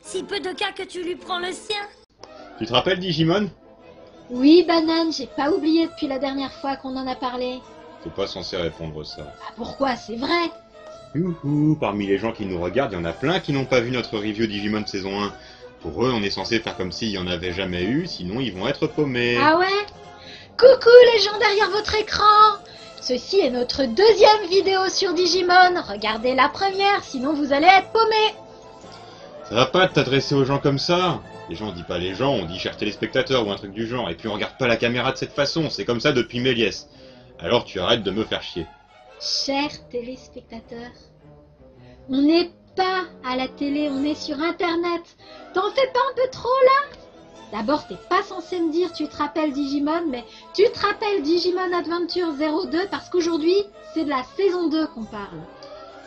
Si peu de cas que tu lui prends le sien. Tu te rappelles Digimon? Oui, Banane, j'ai pas oublié depuis la dernière fois qu'on en a parlé. T'es pas censé répondre ça. Ah, pourquoi? C'est vrai. Youhou, parmi les gens qui nous regardent, il y en a plein qui n'ont pas vu notre review Digimon saison 1. Pour eux, on est censé faire comme s'il y en avait jamais eu, sinon ils vont être paumés. Ah ouais? Coucou les gens derrière votre écran! Ceci est notre deuxième vidéo sur Digimon. Regardez la première, sinon vous allez être paumés. Ça va pas de t'adresser aux gens comme ça. Les gens, on dit pas les gens, on dit chers téléspectateurs ou un truc du genre. Et puis on regarde pas la caméra de cette façon, c'est comme ça depuis Méliès. Alors tu arrêtes de me faire chier. Chers téléspectateurs, on n'est pas à la télé, on est sur Internet. T'en fais pas un peu trop là? D'abord, t'es pas censé me dire tu te rappelles Digimon, mais tu te rappelles Digimon Adventure 02 parce qu'aujourd'hui, c'est de la saison 2 qu'on parle.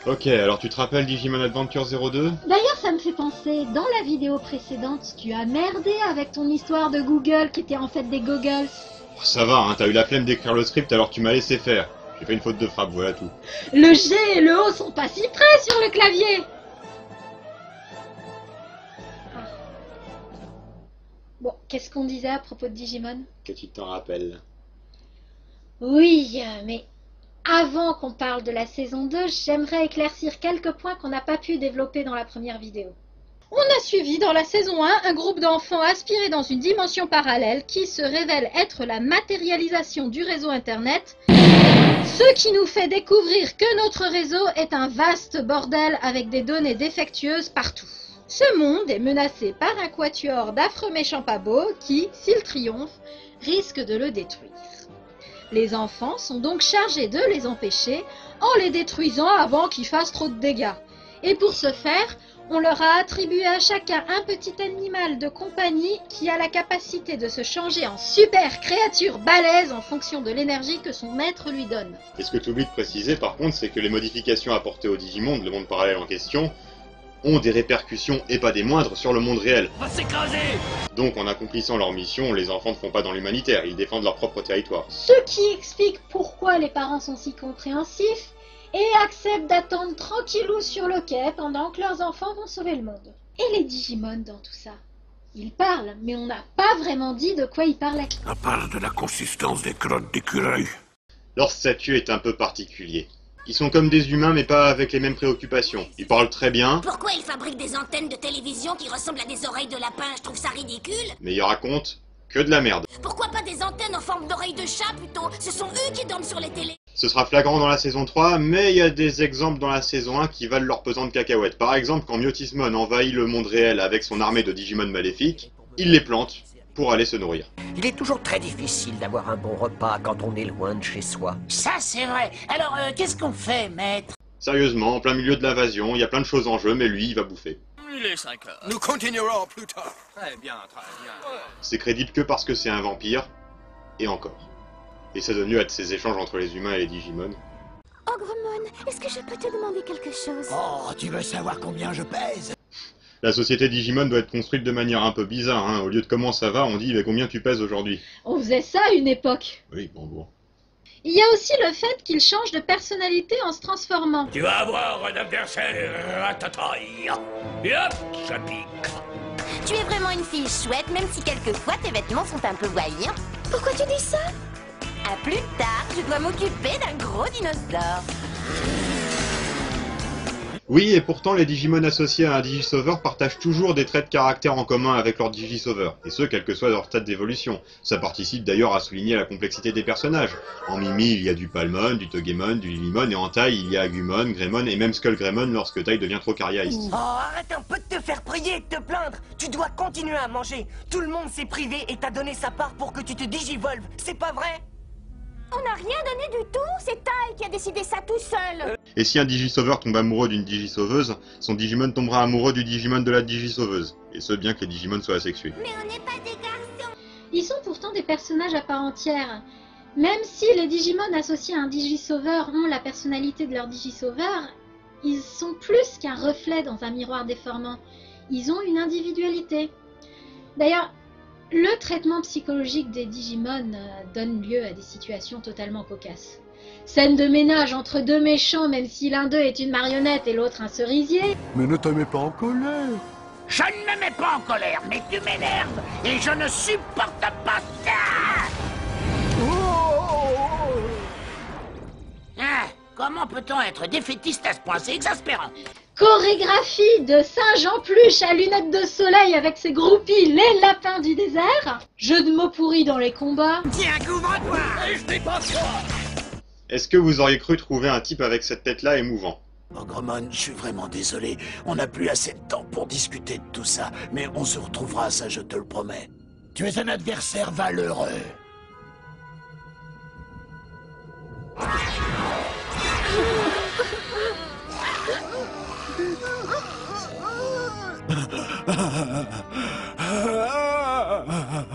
Ok, alors tu te rappelles Digimon Adventure 02? D'ailleurs, ça me fait penser, dans la vidéo précédente, tu as merdé avec ton histoire de Google qui était en fait des goggles. Oh, ça va, hein, t'as eu la flemme d'écrire le script alors tu m'as laissé faire. J'ai fait une faute de frappe, voilà tout. Le G et le O sont pas si près sur le clavier. Bon, qu'est-ce qu'on disait à propos de Digimon? Que tu t'en rappelles. Oui, mais avant qu'on parle de la saison 2, j'aimerais éclaircir quelques points qu'on n'a pas pu développer dans la première vidéo. On a suivi dans la saison 1 un groupe d'enfants aspirés dans une dimension parallèle qui se révèle être la matérialisation du réseau Internet, ce qui nous fait découvrir que notre réseau est un vaste bordel avec des données défectueuses partout. Ce monde est menacé par un quatuor d'affreux méchants pas beaux qui, s'ils triomphent, risquent de le détruire. Les enfants sont donc chargés de les empêcher en les détruisant avant qu'ils fassent trop de dégâts. Et pour ce faire, on leur a attribué à chacun un petit animal de compagnie qui a la capacité de se changer en super créature balèze en fonction de l'énergie que son maître lui donne. Et ce que tu oublies de préciser par contre, c'est que les modifications apportées au Digimonde, le monde parallèle en question, ont des répercussions, et pas des moindres, sur le monde réel. On va s'écraser! Donc en accomplissant leur mission, les enfants ne font pas dans l'humanitaire, ils défendent leur propre territoire. Ce qui explique pourquoi les parents sont si compréhensifs et acceptent d'attendre tranquillou sur le quai pendant que leurs enfants vont sauver le monde. Et les Digimon dans tout ça? Ils parlent, mais on n'a pas vraiment dit de quoi ils parlaient. À part de la consistance des crottes d'écureuil. Leur statut est un peu particulier. Ils sont comme des humains mais pas avec les mêmes préoccupations. Ils parlent très bien, Pourquoi ils fabriquent des antennes de télévision qui ressemblent à des oreilles de lapin? Je trouve ça ridicule. mais ils racontent que de la merde. Pourquoi pas des antennes en forme d'oreilles de chat plutôt? Ce sont eux qui dorment sur les télés. Ce sera flagrant dans la saison 3, mais il y a des exemples dans la saison 1 qui valent leur pesant de cacahuètes. Par exemple, quand Myotismon envahit le monde réel avec son armée de Digimon maléfiques, il les plante pour aller se nourrir. Il est toujours très difficile d'avoir un bon repas quand on est loin de chez soi. Ça, c'est vrai. Alors, qu'est-ce qu'on fait, maître? Sérieusement, en plein milieu de l'invasion, il y a plein de choses en jeu, mais lui, il va bouffer. Il est 5 heures. Nous continuerons plus tard. Très bien, très bien. C'est crédible que parce que c'est un vampire, et encore. Et ça donne lieu à ces échanges entre les humains et les Digimon. Ogremon, est-ce que je peux te demander quelque chose? Oh, tu veux savoir combien je pèse? La société Digimon doit être construite de manière un peu bizarre, hein. Au lieu de comment ça va, on dit mais combien tu pèses aujourd'hui. On faisait ça à une époque. Oui, bon. Il y a aussi le fait qu'ils changent de personnalité en se transformant. Tu vas avoir un adversaire à ta taille. Et hop, ça pique. Tu es vraiment une fille chouette, même si quelquefois tes vêtements sont un peu voyants. Pourquoi tu dis ça? À plus tard, je dois m'occuper d'un gros dinosaure. Oui, et pourtant les Digimon associés à un Digisauveur partagent toujours des traits de caractère en commun avec leur Digisauveur, et ce, quel que soit leur stade d'évolution. Ça participe d'ailleurs à souligner la complexité des personnages. En Mimi, il y a du Palmon, du Togemon, du Lilymon, et en Tai, il y a Agumon, Greymon et même Skullgreymon lorsque Tai devient trop carriériste. Oh, arrête un peu de te faire prier et de te plaindre. Tu dois continuer à manger. Tout le monde s'est privé et t'a donné sa part pour que tu te digivolves. C'est pas vrai? On n'a rien donné du tout, c'est Tai qui a décidé ça tout seul. Et si un Digisauveur tombe amoureux d'une Digisauveuse, son Digimon tombera amoureux du Digimon de la Digisauveuse. Et ce, bien que les Digimon soient asexués. Mais on n'est pas des garçons. Ils sont pourtant des personnages à part entière. Même si les Digimon associés à un Digisauveur ont la personnalité de leur Digisauveur, ils sont plus qu'un reflet dans un miroir déformant. Ils ont une individualité. D'ailleurs, le traitement psychologique des Digimon donne lieu à des situations totalement cocasses. Scène de ménage entre deux méchants, même si l'un d'eux est une marionnette et l'autre un cerisier. Mais ne te mets pas en colère. Je ne me mets pas en colère, mais tu m'énerves et je ne supporte pas ça. Ah, comment peut-on être défaitiste à ce point? C'est exaspérant. Chorégraphie de singe en peluche à lunettes de soleil avec ses groupies, les lapins du désert. Jeu de mots pourris dans les combats. Tiens, couvre-toi. Je n'ai pas froid. Est-ce que vous auriez cru trouver un type avec cette tête-là émouvant? Ogremon, je suis vraiment désolé. On n'a plus assez de temps pour discuter de tout ça. Mais on se retrouvera, ça je te le promets. Tu es un adversaire valeureux.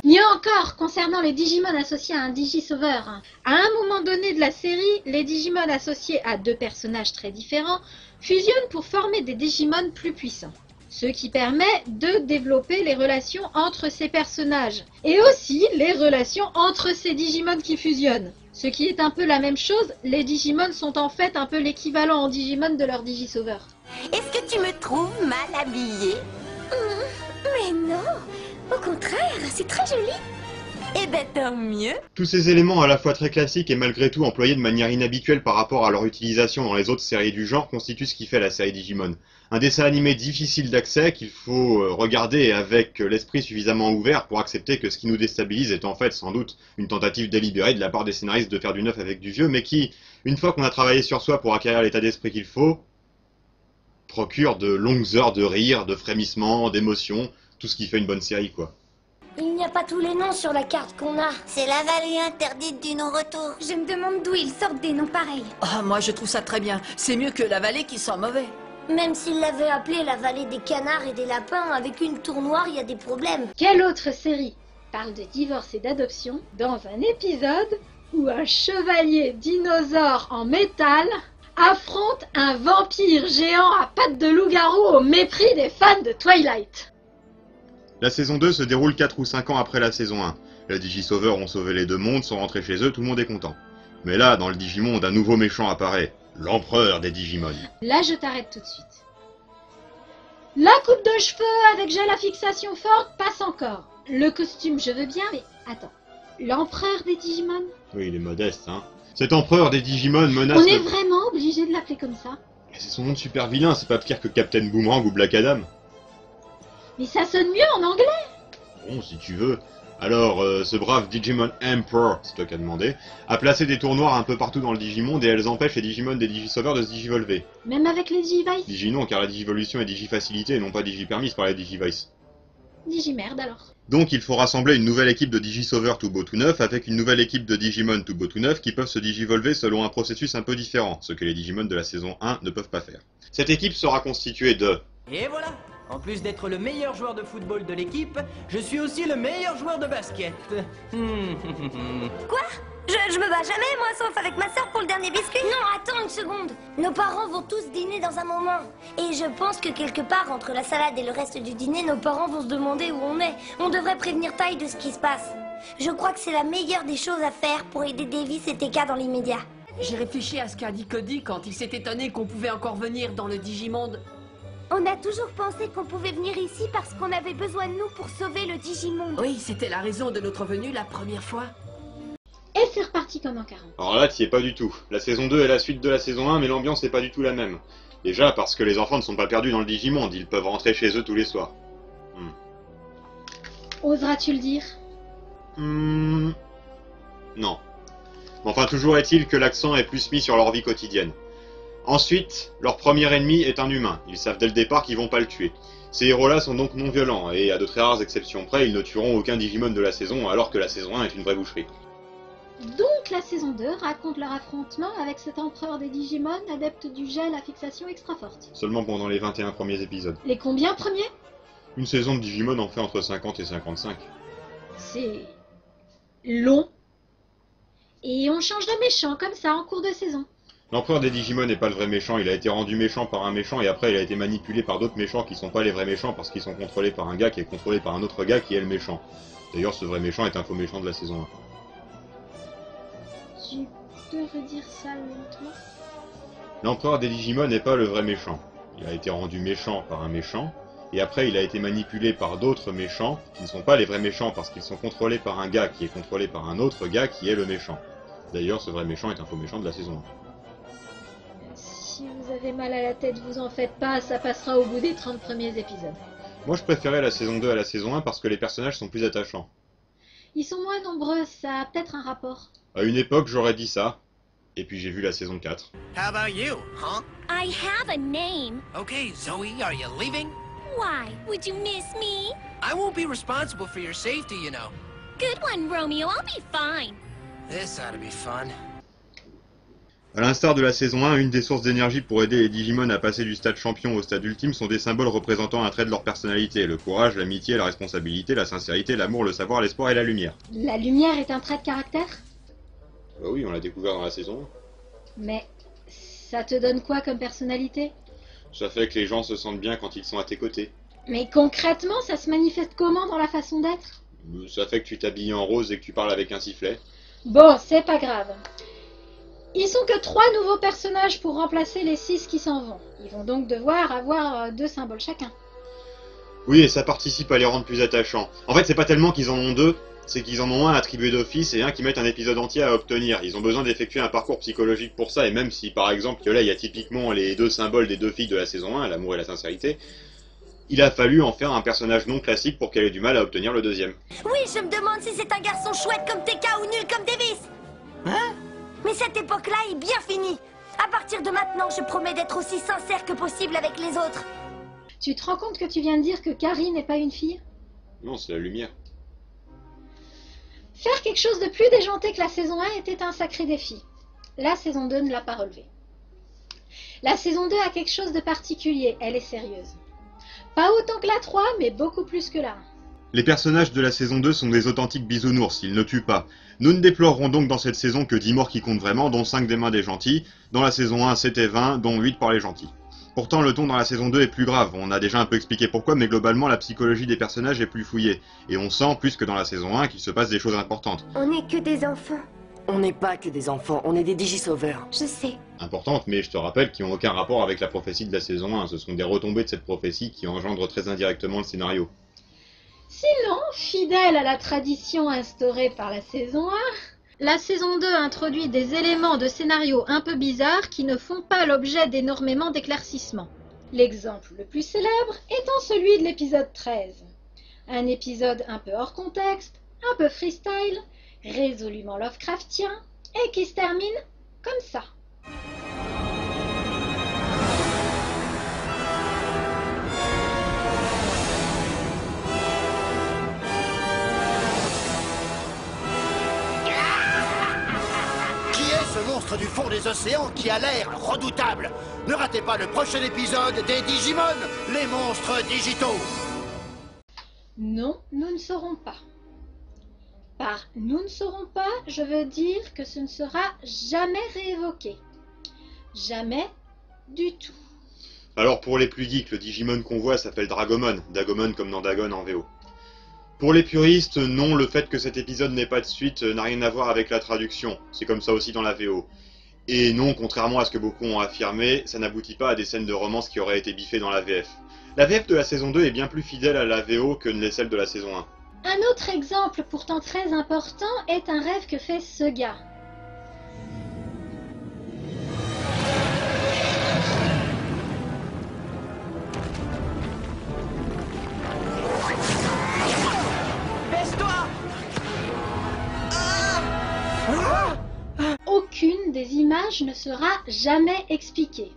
Mieux encore, concernant les Digimon associés à un Digisauveur. À un moment donné de la série, les Digimon associés à deux personnages très différents fusionnent pour former des Digimon plus puissants. Ce qui permet de développer les relations entre ces personnages. Et aussi les relations entre ces Digimon qui fusionnent. Ce qui est un peu la même chose, les Digimon sont en fait un peu l'équivalent en Digimon de leur Digisauveur. Est-ce que tu me trouves mal habillée? Mais non, au contraire, c'est très joli. Eh ben tant mieux. Tous ces éléments à la fois très classiques et malgré tout employés de manière inhabituelle par rapport à leur utilisation dans les autres séries du genre constituent ce qui fait la série Digimon. Un dessin animé difficile d'accès qu'il faut regarder avec l'esprit suffisamment ouvert pour accepter que ce qui nous déstabilise est en fait sans doute une tentative délibérée de la part des scénaristes de faire du neuf avec du vieux, mais qui, une fois qu'on a travaillé sur soi pour acquérir l'état d'esprit qu'il faut, procure de longues heures de rire, de frémissements, d'émotions, tout ce qui fait une bonne série quoi. Il n'y a pas tous les noms sur la carte qu'on a. C'est la vallée interdite du non-retour. Je me demande d'où ils sortent des noms pareils. Ah, moi je trouve ça très bien. C'est mieux que la vallée qui sent mauvais. Même s'ils l'avaient appelée la vallée des canards et des lapins, avec une tour noire, il y a des problèmes. Quelle autre série parle de divorce et d'adoption dans un épisode où un chevalier dinosaure en métal affronte un vampire géant à pattes de loup-garou au mépris des fans de Twilight? La saison 2 se déroule 4 ou 5 ans après la saison 1. Les Digisauveurs ont sauvé les deux mondes, sont rentrés chez eux, tout le monde est content. Mais là, dans le Digimonde, un nouveau méchant apparaît. L'empereur des Digimon. Là, je t'arrête tout de suite. La coupe de cheveux avec gel à fixation forte passe encore. Le costume, je veux bien, mais attends. L'empereur des Digimon? Oui, il est modeste, hein. Cet empereur des Digimon menace... On est vraiment obligé de l'appeler comme ça? C'est son nom de super vilain, c'est pas pire que Captain Boomerang ou Black Adam. Mais ça sonne mieux en anglais. Bon, si tu veux. Alors, ce brave Digimon Emperor, c'est toi qui as demandé, a placé des tours noirs un peu partout dans le Digimonde et elles empêchent les Digimon des Digisauveurs de se digivolver. Même avec les Digivice? Digi non, car la digivolution est digifacilitée et non pas digipermise par les Digivice. Digimerde alors. Donc il faut rassembler une nouvelle équipe de Digisauveurs tout beau tout neuf avec une nouvelle équipe de Digimon tout beau tout neuf qui peuvent se digivolver selon un processus un peu différent, ce que les Digimon de la saison 1 ne peuvent pas faire. Cette équipe sera constituée de... Et voilà! En plus d'être le meilleur joueur de football de l'équipe, je suis aussi le meilleur joueur de basket. Quoi? Je me bats jamais, moi, sauf avec ma sœur pour le dernier biscuit. Non, attends une seconde. Nos parents vont tous dîner dans un moment. Et je pense que quelque part, entre la salade et le reste du dîner, nos parents vont se demander où on est. On devrait prévenir Ty de ce qui se passe. Je crois que c'est la meilleure des choses à faire pour aider Davis et TK dans l'immédiat. J'ai réfléchi à ce qu'a dit Cody quand il s'est étonné qu'on pouvait encore venir dans le Digimonde. On a toujours pensé qu'on pouvait venir ici parce qu'on avait besoin de nous pour sauver le Digimonde. Oui, c'était la raison de notre venue la première fois. Et c'est reparti comme en 40. Alors là, t'y es pas du tout. La saison 2 est la suite de la saison 1, mais l'ambiance n'est pas du tout la même. Déjà parce que les enfants ne sont pas perdus dans le Digimonde, ils peuvent rentrer chez eux tous les soirs. Oseras-tu le dire? Non. Enfin, toujours est-il que l'accent est plus mis sur leur vie quotidienne. Ensuite, leur premier ennemi est un humain. Ils savent dès le départ qu'ils vont pas le tuer. Ces héros-là sont donc non violents, et à de très rares exceptions près, ils ne tueront aucun Digimon de la saison, alors que la saison 1 est une vraie boucherie. Donc la saison 2 raconte leur affrontement avec cet empereur des Digimon, adepte du gel à fixation extra forte. Seulement pendant les 21 premiers épisodes. Les combien premiers? Une saison de Digimon en fait entre 50 et 55. C'est... long. Et on change de méchant comme ça en cours de saison. L'empereur des Digimon n'est pas le vrai méchant, il a été rendu méchant par un méchant et après il a été manipulé par d'autres méchants qui sont pas les vrais méchants parce qu'ils sont contrôlés par un gars qui est contrôlé par un autre gars qui est le méchant. D'ailleurs ce vrai méchant est un faux méchant de la saison 1. Tu peux redire ça lentement? L'empereur des Digimon n'est pas le vrai méchant. Il a été rendu méchant par un méchant et après il a été manipulé par d'autres méchants, qui ne sont pas les vrais méchants parce qu'ils sont contrôlés par un gars qui est contrôlé par un autre gars qui est le méchant. D'ailleurs, ce vrai méchant est un faux méchant de la saison 1. Si vous avez mal à la tête, vous en faites pas, ça passera au bout des 30 premiers épisodes. Moi je préférais la saison 2 à la saison 1 parce que les personnages sont plus attachants. Ils sont moins nombreux, ça a peut-être un rapport. À une époque, j'aurais dit ça, et puis j'ai vu la saison 4. How about you, huh? I have a name. Okay, Zoe, are you leaving? Why? Would you miss me? I won't be responsible for your safety, you know. Good one, Romeo. I'll be fine. This ought to be fun. A l'instar de la saison 1, une des sources d'énergie pour aider les Digimon à passer du stade champion au stade ultime sont des symboles représentant un trait de leur personnalité, le courage, l'amitié, la responsabilité, la sincérité, l'amour, le savoir, l'espoir et la lumière. La lumière est un trait de caractère? Bah oui, on l'a découvert dans la saison 1. Mais ça te donne quoi comme personnalité? Ça fait que les gens se sentent bien quand ils sont à tes côtés. Mais concrètement, ça se manifeste comment dans la façon d'être? Ça fait que tu t'habilles en rose et que tu parles avec un sifflet. Bon, c'est pas grave. Ils sont que 3 nouveaux personnages pour remplacer les 6 qui s'en vont. Ils vont donc devoir avoir 2 symboles chacun. Oui, et ça participe à les rendre plus attachants. En fait, c'est pas tellement qu'ils en ont 2, c'est qu'ils en ont un attribué d'office et un qui met un épisode entier à obtenir. Ils ont besoin d'effectuer un parcours psychologique pour ça, et même si, par exemple, que là, il y a typiquement les 2 symboles des 2 filles de la saison 1, l'amour et la sincérité, il a fallu en faire un personnage non classique pour qu'elle ait du mal à obtenir le deuxième. Oui, je me demande si c'est un garçon chouette comme TK ou nul comme Davis. Hein? Mais cette époque-là est bien finie. À partir de maintenant, je promets d'être aussi sincère que possible avec les autres. Tu te rends compte que tu viens de dire que Carrie n'est pas une fille? Non, c'est la lumière. Faire quelque chose de plus déjanté que la saison 1 était un sacré défi. La saison 2 ne l'a pas relevé. La saison 2 a quelque chose de particulier, elle est sérieuse. Pas autant que la 3, mais beaucoup plus que la 1. Les personnages de la saison 2 sont des authentiques bisounours, ils ne tuent pas. Nous ne déplorerons donc dans cette saison que 10 morts qui comptent vraiment, dont 5 des mains des gentils. Dans la saison 1, c'était 20, dont 8 par les gentils. Pourtant, le ton dans la saison 2 est plus grave, on a déjà un peu expliqué pourquoi, mais globalement, la psychologie des personnages est plus fouillée. Et on sent, plus que dans la saison 1, qu'il se passe des choses importantes. On n'est que des enfants. On n'est pas que des enfants, on est des digisauveurs. Je sais. Importantes, mais je te rappelle, qui n'ont aucun rapport avec la prophétie de la saison 1. Ce sont des retombées de cette prophétie qui engendrent très indirectement le scénario. Sinon, fidèle à la tradition instaurée par la saison 1, la saison 2 introduit des éléments de scénario un peu bizarres qui ne font pas l'objet d'énormément d'éclaircissements. L'exemple le plus célèbre étant celui de l'épisode 13. Un épisode un peu hors contexte, un peu freestyle, résolument Lovecraftien, et qui se termine comme ça. Ce monstre du fond des océans qui a l'air redoutable. Ne ratez pas le prochain épisode des Digimon, les monstres digitaux. Non, nous ne saurons pas. Par « nous ne saurons pas », je veux dire que ce ne sera jamais réévoqué. Jamais du tout. Alors pour les plus geeks, le Digimon qu'on voit s'appelle Dragomon, Dagomon comme dans Dagon en VO. Pour les puristes, non, le fait que cet épisode n'ait pas de suite n'a rien à voir avec la traduction, c'est comme ça aussi dans la VO. Et non, contrairement à ce que beaucoup ont affirmé, ça n'aboutit pas à des scènes de romance qui auraient été biffées dans la VF. La VF de la saison 2 est bien plus fidèle à la VO que ne l'est celle de la saison 1. Un autre exemple pourtant très important est un rêve que fait ce gars. Aucune des images ne sera jamais expliquée.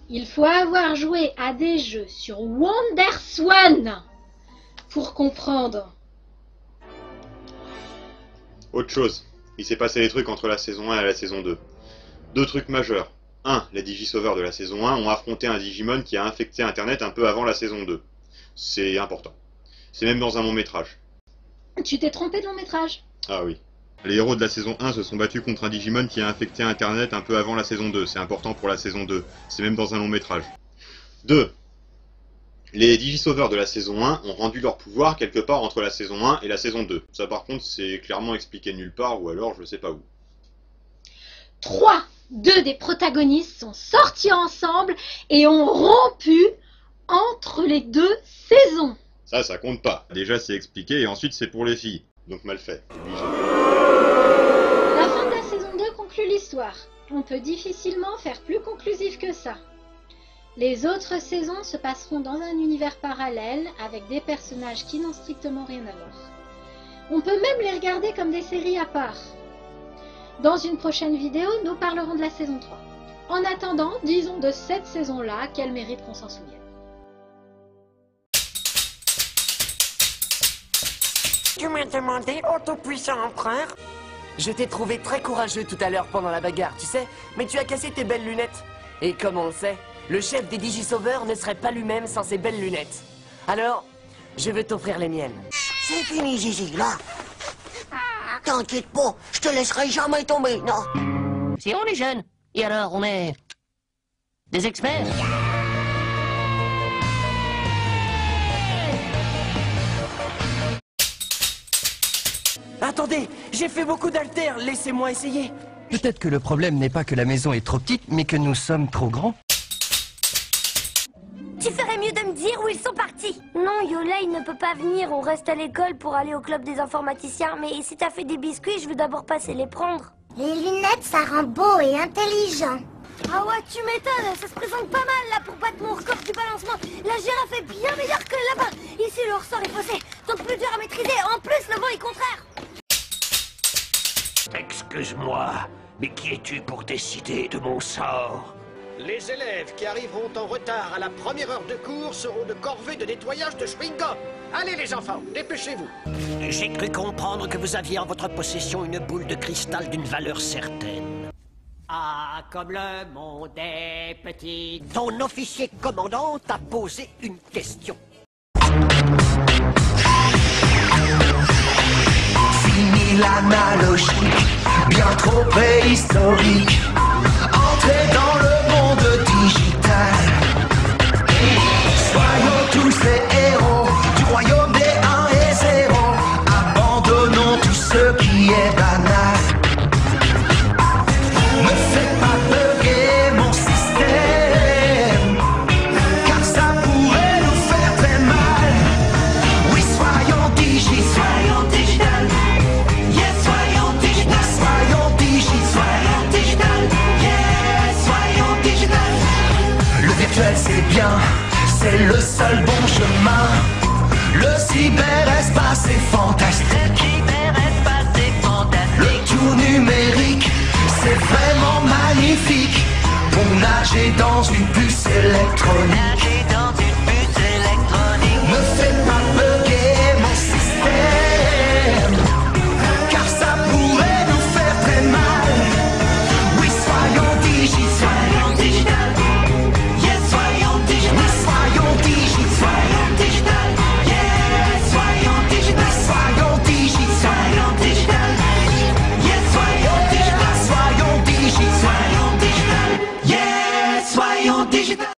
Il faut avoir joué à des jeux sur WonderSwan pour comprendre. Autre chose, il s'est passé des trucs entre la saison 1 et la saison 2. 2 trucs majeurs. 1. Les Digisauveurs de la saison 1 ont affronté un Digimon qui a infecté Internet un peu avant la saison 2. C'est important. C'est même dans un long-métrage. Tu t'es trompé de long-métrage. Ah oui. Les héros de la saison 1 se sont battus contre un Digimon qui a infecté Internet un peu avant la saison 2. C'est important pour la saison 2. C'est même dans un long-métrage. 2. Les Digisauveurs de la saison 1 ont rendu leur pouvoir quelque part entre la saison 1 et la saison 2. Ça par contre c'est clairement expliqué nulle part ou alors je sais pas où. 3. 2 des protagonistes sont sortis ensemble et ont rompu entre les deux saisons. Ça compte pas. Déjà c'est expliqué et ensuite c'est pour les filles. Donc mal fait. Obligé. La fin de la saison 2 conclut l'histoire. On peut difficilement faire plus conclusif que ça. Les autres saisons se passeront dans un univers parallèle avec des personnages qui n'ont strictement rien à voir. On peut même les regarder comme des séries à part. Dans une prochaine vidéo, nous parlerons de la saison 3. En attendant, disons de cette saison-là qu'elle mérite qu'on s'en souvienne. Tu m'as demandé, ô tout-puissant empereur? Je t'ai trouvé très courageux tout à l'heure pendant la bagarre, tu sais, mais tu as cassé tes belles lunettes. Et comme on le sait, le chef des Digisauveurs ne serait pas lui-même sans ses belles lunettes. Alors, je veux t'offrir les miennes. C'est fini, Gigi, là. T'inquiète pas, je te laisserai jamais tomber, non. Si on est jeunes, et alors on est des experts. Attendez, j'ai fait beaucoup d'haltères, laissez-moi essayer. Peut-être que le problème n'est pas que la maison est trop petite, mais que nous sommes trop grands. Tu ferais mieux de me dire où ils sont partis. Non, Yola, il ne peut pas venir. On reste à l'école pour aller au club des informaticiens. Mais si t'as fait des biscuits, je veux d'abord passer les prendre. Les lunettes, ça rend beau et intelligent. Ah ouais, tu m'étonnes. Ça se présente pas mal, là, pour battre mon record du balancement. La girafe est bien meilleure que là-bas. Ici, le ressort est faussé, donc plus dur à maîtriser. En plus, le vent est contraire. Excuse-moi, mais qui es-tu pour décider de mon sort? Les élèves qui arriveront en retard à la première heure de cours seront de corvée de nettoyage de chewing-gum. Allez les enfants, dépêchez-vous. J'ai cru comprendre que vous aviez en votre possession une boule de cristal d'une valeur certaine. Ah, comme le monde est petit. Ton officier commandant t'a posé une question. Fini l'analogie, bien trop préhistorique. Entrez dans le monde digital. Soyons tous les héros du royaume des 1 et 0. Abandonnons tout ce qui est banal. Ne fais pas bugger mon système, car ça pourrait nous faire très mal. Oui, soyons digital. Soyons digital. Yes, soyons digital. Soyons digital. Soyons digital. Yes, soyons digital. Le virtuel c'est bien, c'est le seul bon chemin. Le cyberespace est fantastique. Le cyberespace est fantastique. Le tout numérique, c'est vraiment magnifique. Pour nager dans une puce électronique.